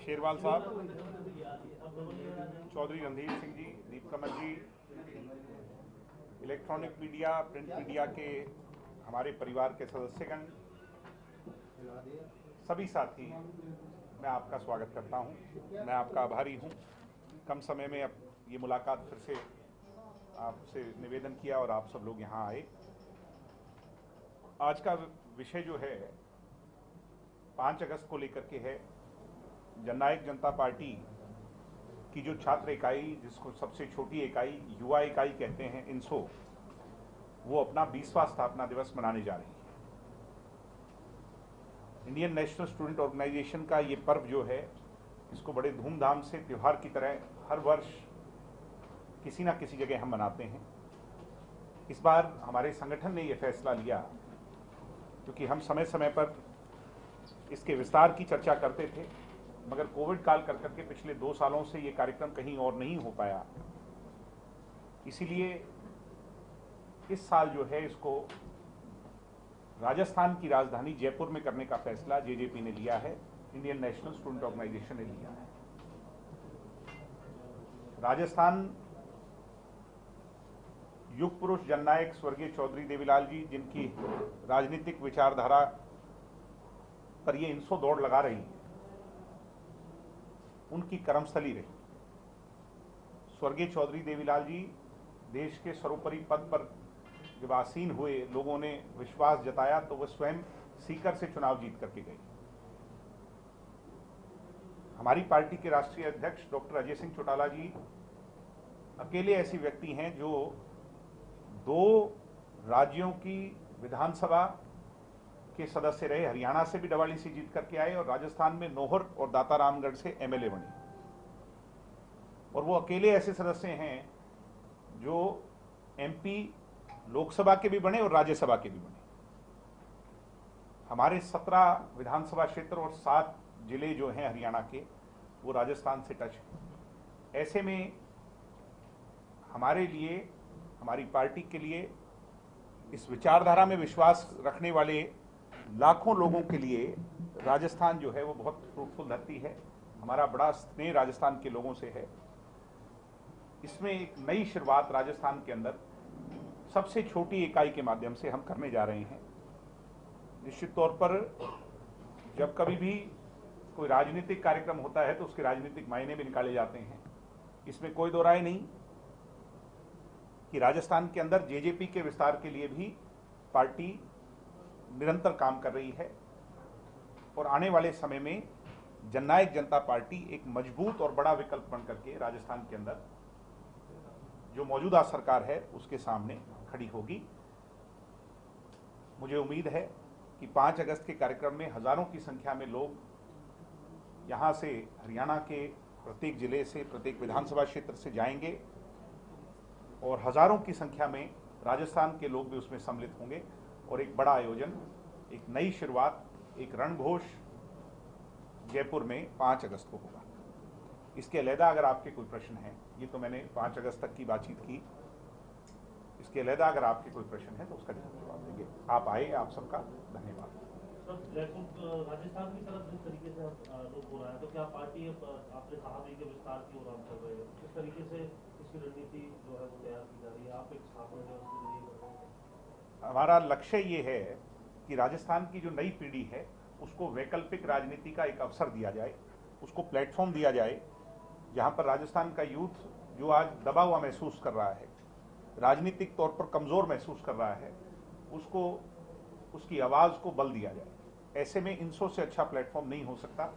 शेरवाल साहब, चौधरी रणधीर सिंह जी, दीप कमल जी, electronic media, print media के हमारे परिवार के सदस्यगण, सभी साथी, मैं आपका स्वागत करता हूं। मैं आपका आभारी हूं। कम समय में अब ये मुलाकात फिर से आपसे निवेदन किया और आप सब लोग यहां आए। आज का विषय जो है 5 अगस्त को लेकर के है। जननायक जनता पार्टी की जो छात्र इकाई, जिसको सबसे छोटी इकाई युवा इकाई कहते हैं, इनसो, वो अपना 20वां स्थापना दिवस मनाने जा रही है। इंडियन नेशनल स्टूडेंट ऑर्गेनाइजेशन का ये पर्व जो है, इसको बड़े धूमधाम से त्यौहार की तरह हर वर्ष किसी न किसी जगह हम मनाते हैं। इस बार हमारे संगठन ने ये फैसला लिया क्योंकि हम समय समय पर इसके विस्तार की चर्चा करते थे, मगर कोविड काल कर करके पिछले 2 सालों से ये कार्यक्रम कहीं और नहीं हो पाया। इसीलिए इस साल जो है इसको राजस्थान की राजधानी जयपुर में करने का फैसला जेजेपी ने लिया है, इंडियन नेशनल स्टूडेंट ऑर्गेनाइजेशन ने लिया है। राजस्थान युग पुरुष जननायक स्वर्गीय चौधरी देवीलाल जी, जिनकी राजनीतिक विचारधारा पर ये इनसो दौड़ लगा रही है, उनकी कर्मस्थली रही। स्वर्गीय चौधरी देवीलाल जी देश के सर्वोपरि पद पर जब आसीन हुए, लोगों ने विश्वास जताया तो वह स्वयं सीकर से चुनाव जीत करके गए। हमारी पार्टी के राष्ट्रीय अध्यक्ष डॉक्टर अजय सिंह चौटाला जी अकेले ऐसी व्यक्ति हैं जो 2 राज्यों की विधानसभा के सदस्य रहे। हरियाणा से भी डवाली से जीत करके आए और राजस्थान में नौहर और दातारामगढ़ से एमएलए बने। और वो अकेले ऐसे सदस्य हैं जो एमपी लोकसभा के भी बने और राज्यसभा के भी बने। हमारे 17 विधानसभा क्षेत्र और 7 जिले जो हैं हरियाणा के, वो राजस्थान से टच हैं। ऐसे में हमारे लिए, हमारी पार्टी के लिए, इस विचारधारा में विश्वास रखने वाले लाखों लोगों के लिए राजस्थान जो है वो बहुत फ्रूटफुल धरती है। हमारा बड़ा स्नेह राजस्थान के लोगों से है। इसमें एक नई शुरुआत राजस्थान के अंदर सबसे छोटी इकाई के माध्यम से हम करने जा रहे हैं। निश्चित तौर पर जब कभी भी कोई राजनीतिक कार्यक्रम होता है तो उसके राजनीतिक मायने भी निकाले जाते हैं। इसमें कोई दो राय नहीं कि राजस्थान के अंदर जेजेपी के विस्तार के लिए भी पार्टी निरंतर काम कर रही है और आने वाले समय में जननायक जनता पार्टी एक मजबूत और बड़ा विकल्प बन करके राजस्थान के अंदर जो मौजूदा सरकार है उसके सामने खड़ी होगी। मुझे उम्मीद है कि 5 अगस्त के कार्यक्रम में हजारों की संख्या में लोग यहां से, हरियाणा के प्रत्येक जिले से, प्रत्येक विधानसभा क्षेत्र से जाएंगे और हजारों की संख्या में राजस्थान के लोग भी उसमें सम्मिलित होंगे और एक बड़ा आयोजन, एक नई शुरुआत, एक रणघोष जयपुर में 5 अगस्त को होगा। इसके अलहदा अगर आपके कोई प्रश्न हैं, ये तो मैंने 5 अगस्त तक की बातचीत की, इसके अलहदा अगर आपके कोई प्रश्न है तो उसका जवाब देंगे। आप आए, आप सबका धन्यवाद। राजस्थान की तरफ जिस तरीके से लोग हो रहा है, तो क्या पार्टी आपने कहा भी कि विस्तार की ओर हम चल रहे हैं, किस तरीके से इसकी रणनीति जो है वो तैयार की जा रही है? आप एक स्थापना जो उसके जरिए कर रहे हैं। हमारा लक्ष्य ये है कि राजस्थान की जो नई पीढ़ी है उसको वैकल्पिक राजनीति का एक अवसर दिया जाए, उसको प्लेटफॉर्म दिया जाए, जहां पर राजस्थान का यूथ जो आज दबा हुआ महसूस कर रहा है, राजनीतिक तौर पर कमजोर महसूस कर रहा है, उसको, उसकी आवाज को बल दिया जाए। ऐसे में इनसो से अच्छा प्लेटफॉर्म नहीं हो सकता,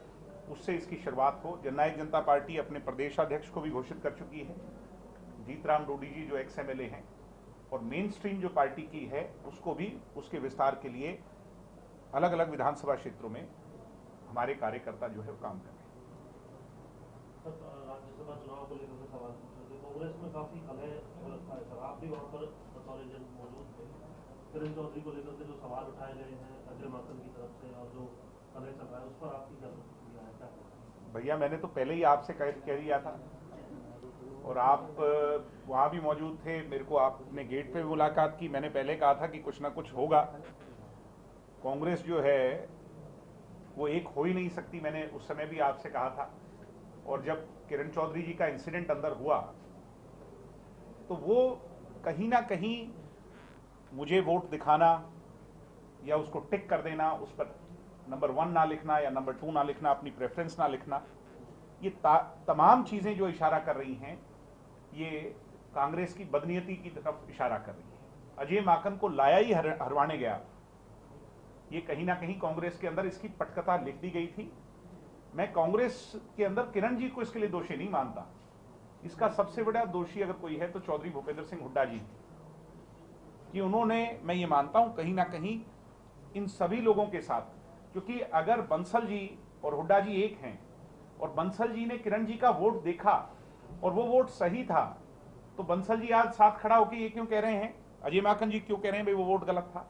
उससे इसकी शुरुआत हो। जननायक जनता पार्टी अपने प्रदेशाध्यक्ष को भी घोषित कर चुकी है, जीतराम डोडी जी जो एक्स एमएलए हैं, और मेन स्ट्रीम जो पार्टी की है उसको भी उसके विस्तार के लिए अलग अलग विधानसभा क्षेत्रों में हमारे कार्यकर्ता जो है वो काम कर रहे हैं। राज्यसभा चुनाव को लेकर के सवाल पूछ रहे थे, कांग्रेस में काफी कलह, आप भी वहाँ पर बतौर एजेंट मौजूद थे। किरण चौधरी को लेकर के जो सवाल उठाए गए हैं अजय माकन की तरफ से और जो कलह चल रहा है, उस पर आपकी क्या प्रतिक्रिया है? भैया, मैंने तो पहले ही आपसे कह दिया था और आप वहाँ भी मौजूद थे, मेरे को आपने गेट पे भी मुलाकात की। मैंने पहले कहा था कि कुछ ना कुछ होगा। कांग्रेस जो है वो एक हो ही नहीं सकती, मैंने उस समय भी आपसे कहा था। और जब किरण चौधरी जी का इंसिडेंट अंदर हुआ तो वो कहीं ना कहीं मुझे वोट दिखाना या उसको टिक कर देना, उस पर नंबर 1 ना लिखना या नंबर 2 ना लिखना, अपनी प्रेफरेंस ना लिखना, ये तमाम चीजें जो इशारा कर रही हैं ये कांग्रेस की बदनीयती की तरफ इशारा कर रही है। अजय माकन को लाया ही हरवाने गया, ये कहीं ना कहीं कांग्रेस के अंदर इसकी पटकथा लिख दी गई थी। मैं कांग्रेस के अंदर किरण जी को इसके लिए दोषी नहीं मानता। इसका सबसे बड़ा दोषी अगर कोई है तो चौधरी भूपेंद्र सिंह हुड्डा जी, कि उन्होंने, मैं ये मानता हूं कहीं ना कहीं इन सभी लोगों के साथ, क्योंकि अगर बंसल जी और हुड्डा जी एक हैं और बंसल जी ने किरण जी का वोट देखा और वो वोट सही था, तो बंसल जी आज साथ खड़ा होकर ये क्यों कह रहे हैं, अजय माकन जी क्यों कह रहे हैं भाई वो वोट गलत था?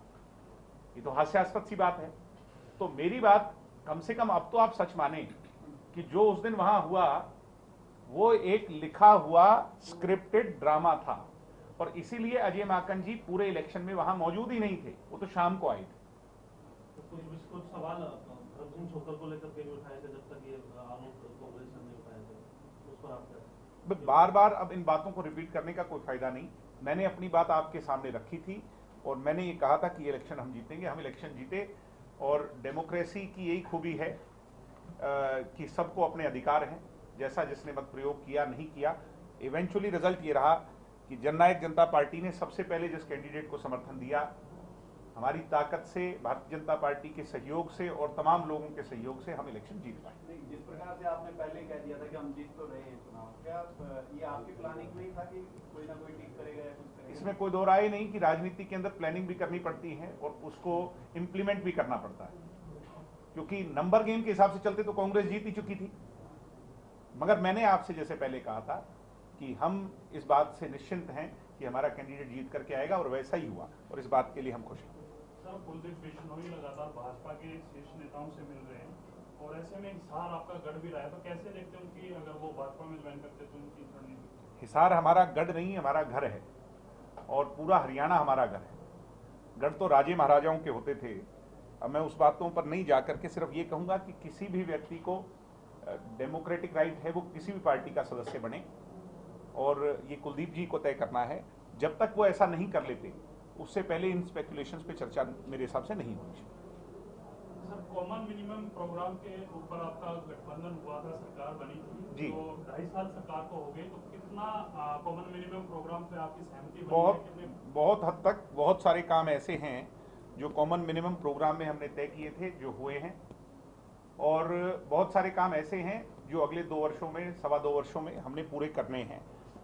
ये तो हास्यास्पद सी बात है। तो मेरी बात, कम से कम अब तो आप सच माने कि जो उस दिन वहां हुआ वो एक लिखा हुआ स्क्रिप्टेड ड्रामा था, और इसीलिए अजय माकन जी पूरे इलेक्शन में वहां मौजूद ही नहीं थे, वो तो शाम को आए थे। कुछ सवाल भरत सिंह छोकर को लेकर के भी उठाए थे, जब तक ये आरोप कांग्रेस ने उठाए थे, उस पर आप बार बार अब इन बातों को रिपीट करने का कोई फायदा नहीं। मैंने अपनी बात आपके सामने रखी थी और मैंने ये कहा था कि ये इलेक्शन हम जीतेंगे, हम इलेक्शन जीते। और डेमोक्रेसी की यही खूबी है कि सबको अपने अधिकार हैं, जैसा जिसने मत प्रयोग किया नहीं किया, इवेंचुअली रिजल्ट ये रहा कि जननायक जनता पार्टी ने सबसे पहले जिस कैंडिडेट को समर्थन दिया, हमारी ताकत से, भारतीय जनता पार्टी के सहयोग से और तमाम लोगों के सहयोग से हम इलेक्शन जीत पाए। जिस प्रकार से आपने पहले कह दिया था कि हम जीत तो रहे हैं चुनाव, क्या ये आपकी प्लानिंग नहीं था कि कोई ना कोई ठीक करेगा या कुछ करेगा? इसमें कोई दो राय नहीं कि राजनीति के अंदर प्लानिंग भी करनी पड़ती है और उसको इंप्लीमेंट भी करना पड़ता है, क्योंकि नंबर गेम के हिसाब से चलते तो कांग्रेस जीत ही चुकी थी। मगर मैंने आपसे जैसे पहले कहा था कि हम इस बात से निश्चिंत हैं कि हमारा कैंडिडेट जीत करके आएगा, और वैसा ही हुआ, और इस बात के लिए हम खुश हैं। सर, कुलदीप बिश्नोई लगातार भाजपा के शीर्ष नेताओं से मिल रहे हैं और ऐसे में हिसार आपका गढ़ भी रहा है, तो कैसे देखते हैं कि अगर वो भाजपा में ज्वाइन करते तो उनकी रणनीति? हिसार हमारा गढ़ नहीं, हमारा घर है, और पूरा हरियाणा हमारा घर है। गढ़ तो राजे महाराजाओं के होते थे। अब मैं उस बातों पर नहीं जाकर के सिर्फ ये कहूंगा कि किसी भी व्यक्ति को डेमोक्रेटिक राइट है वो किसी भी पार्टी का सदस्य बने, और ये कुलदीप जी को तय करना है। जब तक वो ऐसा नहीं कर लेते उससे पहले इन स्पेकुलेशंस पे चर्चा मेरे हिसाब से नहीं होनी चाहिए। सर, कॉमन मिनिमम प्रोग्राम के ऊपर आपका गठबंधन हुआ था, सरकार बनी जी, तो 2.5 साल सरकार को हो गए, तो कितना कॉमन मिनिमम प्रोग्राम पे आपकी सहमति बनी? बहुत हद तक बहुत सारे काम ऐसे हैं जो कॉमन मिनिमम प्रोग्राम में हमने तय किए थे, जो हुए हैं, और बहुत सारे काम ऐसे हैं जो अगले 2 वर्षों में, 2.25 वर्षों में हमने पूरे करने हैं,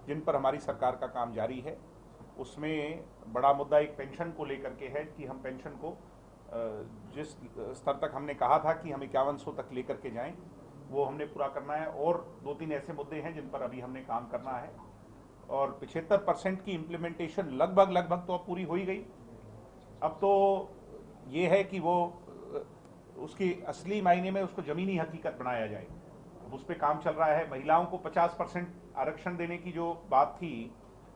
जिन पर हमारी सरकार का काम जारी है। उसमें बड़ा मुद्दा एक पेंशन को लेकर के है कि हम पेंशन को जिस स्तर तक हमने कहा था कि हम 5100 तक लेकर के जाएं, वो हमने पूरा करना है। और 2-3 ऐसे मुद्दे हैं जिन पर अभी हमने काम करना है, और 75% की इम्प्लीमेंटेशन लगभग तो अब पूरी हो ही गई। अब तो ये है कि वो उसकी असली मायने में उसको जमीनी हकीकत बनाया जाए, अब उस पर काम चल रहा है। महिलाओं को 50% आरक्षण देने की जो बात थी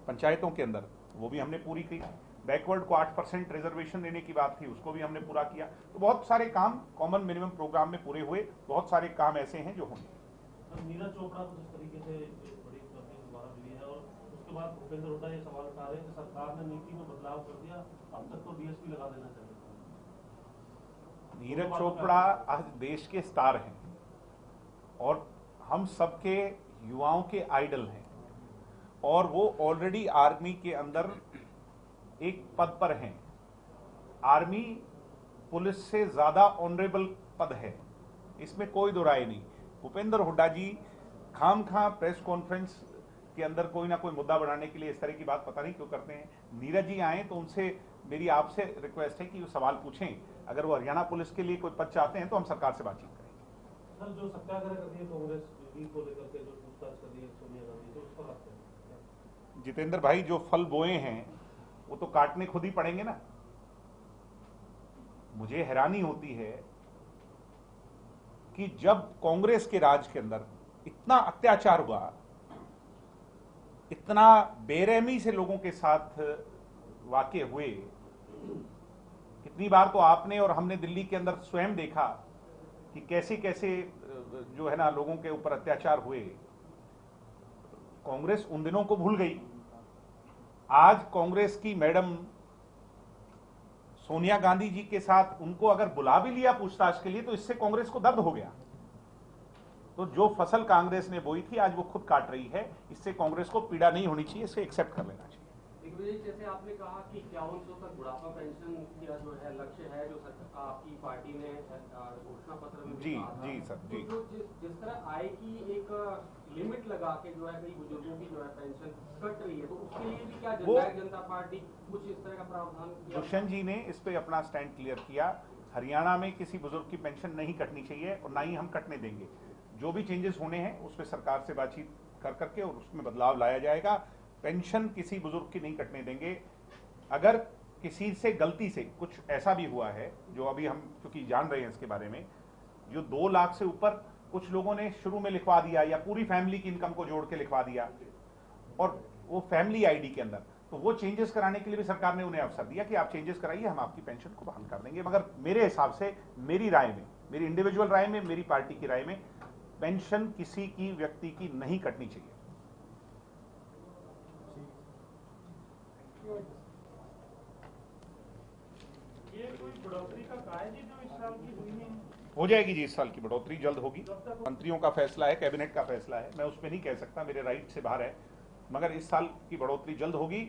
पंचायतों के अंदर, वो भी हमने पूरी की। बैकवर्ड को 8% रिजर्वेशन देने की बात थी, उसको भी हमने पूरा किया। तो बहुत सारे काम कॉमन मिनिमम प्रोग्राम में पूरे हुए, बहुत सारे काम ऐसे हैं जो होंगे। नीरज चोपड़ा को जिस तरीके से बड़ी उपलब्धि दोबारा मिली है, और उसके बाद भूपेंद्र हुड्डा ये सवाल उठा रहे हैं कि सरकार ने नीति में बदलाव कर दिया, अब तक तो डीएसपी लगा देना चाहिए। नीरज चोपड़ा आज देश के स्टार हैं और हम सबके युवाओं के आइडल हैं, और वो ऑलरेडी आर्मी के अंदर एक पद पर हैं। आर्मी पुलिस से ज्यादा ऑनरेबल पद है, इसमें कोई दो राय नहीं। भूपेंद्र हुड्डा जी खाम-खां प्रेस कॉन्फ्रेंस के अंदर कोई ना कोई मुद्दा बढ़ाने के लिए इस तरह की बात पता नहीं क्यों करते हैं। नीरज जी आए तो उनसे मेरी आपसे रिक्वेस्ट है कि वो सवाल पूछें, अगर वो हरियाणा पुलिस के लिए कोई पद चाहते हैं तो हम सरकार से बातचीत करेंगे। सर, जो सत्याग्रह कर रही है कांग्रेस को लेकर के, जो पूछताछ कर रही है सोनिया गांधी, तो उस पर आप क्या? जितेंद्र भाई, जो फल बोए हैं वो तो काटने खुद ही पड़ेंगे ना। मुझे हैरानी होती है कि जब कांग्रेस के राज के अंदर इतना अत्याचार हुआ, इतना बेरहमी से लोगों के साथ वाकये हुए, कितनी बार तो आपने और हमने दिल्ली के अंदर स्वयं देखा कि कैसे कैसे जो है ना लोगों के ऊपर अत्याचार हुए, कांग्रेस उन दिनों को भूल गई। आज कांग्रेस की मैडम सोनिया गांधी जी के साथ उनको अगर बुला भी लिया पूछताछ के लिए तो इससे कांग्रेस को दर्द हो गया। तो जो फसल कांग्रेस ने बोई थी आज वो खुद काट रही है, इससे कांग्रेस को पीड़ा नहीं होनी चाहिए, इसे एक्सेप्ट कर लेना चाहिए। जैसे आपने कहा कि 5100 तक बुढ़ापा पेंशन का जो है लक्ष्य है, जो आपकी पार्टी ने घोषणा पत्र में जी जी सर जी। तो जिस तरह आय की एक लिमिट लगा के जो है कई बुजुर्गों की जो है पेंशन कट रही है, तो उसके लिए भी क्या जननायक जनता पार्टी कुछ इस तरह का प्रावधान किया? दुष्यंत जी ने इस पे अपना स्टैंड क्लियर किया। हरियाणा में किसी बुजुर्ग की पेंशन नहीं कटनी चाहिए और ना ही हम कटने देंगे। जो भी चेंजेस होने हैं उस पर सरकार से बातचीत कर करके और उसमें बदलाव लाया जाएगा। पेंशन किसी बुजुर्ग की नहीं कटने देंगे। अगर किसी से गलती से कुछ ऐसा भी हुआ है, जो अभी हम क्योंकि जान रहे हैं इसके बारे में, जो 2 लाख से ऊपर कुछ लोगों ने शुरू में लिखवा दिया या पूरी फैमिली की इनकम को जोड़ के लिखवा दिया और वो फैमिली आईडी के अंदर, तो वो चेंजेस कराने के लिए भी सरकार ने उन्हें अवसर दिया कि आप चेंजेस कराइए, हम आपकी पेंशन को बहाल कर देंगे। मगर मेरे हिसाब से, मेरी राय में, मेरी इंडिविजुअल राय में, मेरी पार्टी की राय में, पेंशन किसी की व्यक्ति की नहीं कटनी चाहिए। ये कोई बढ़ोतरी का काय जी जो इस साल की हुई है? हो जाएगी जी, इस साल की बढ़ोतरी जल्द होगी। मंत्रियों का फैसला है, कैबिनेट का फैसला है, मैं उस पर नहीं कह सकता, मेरे राइट से बाहर है। मगर इस साल की बढ़ोतरी जल्द होगी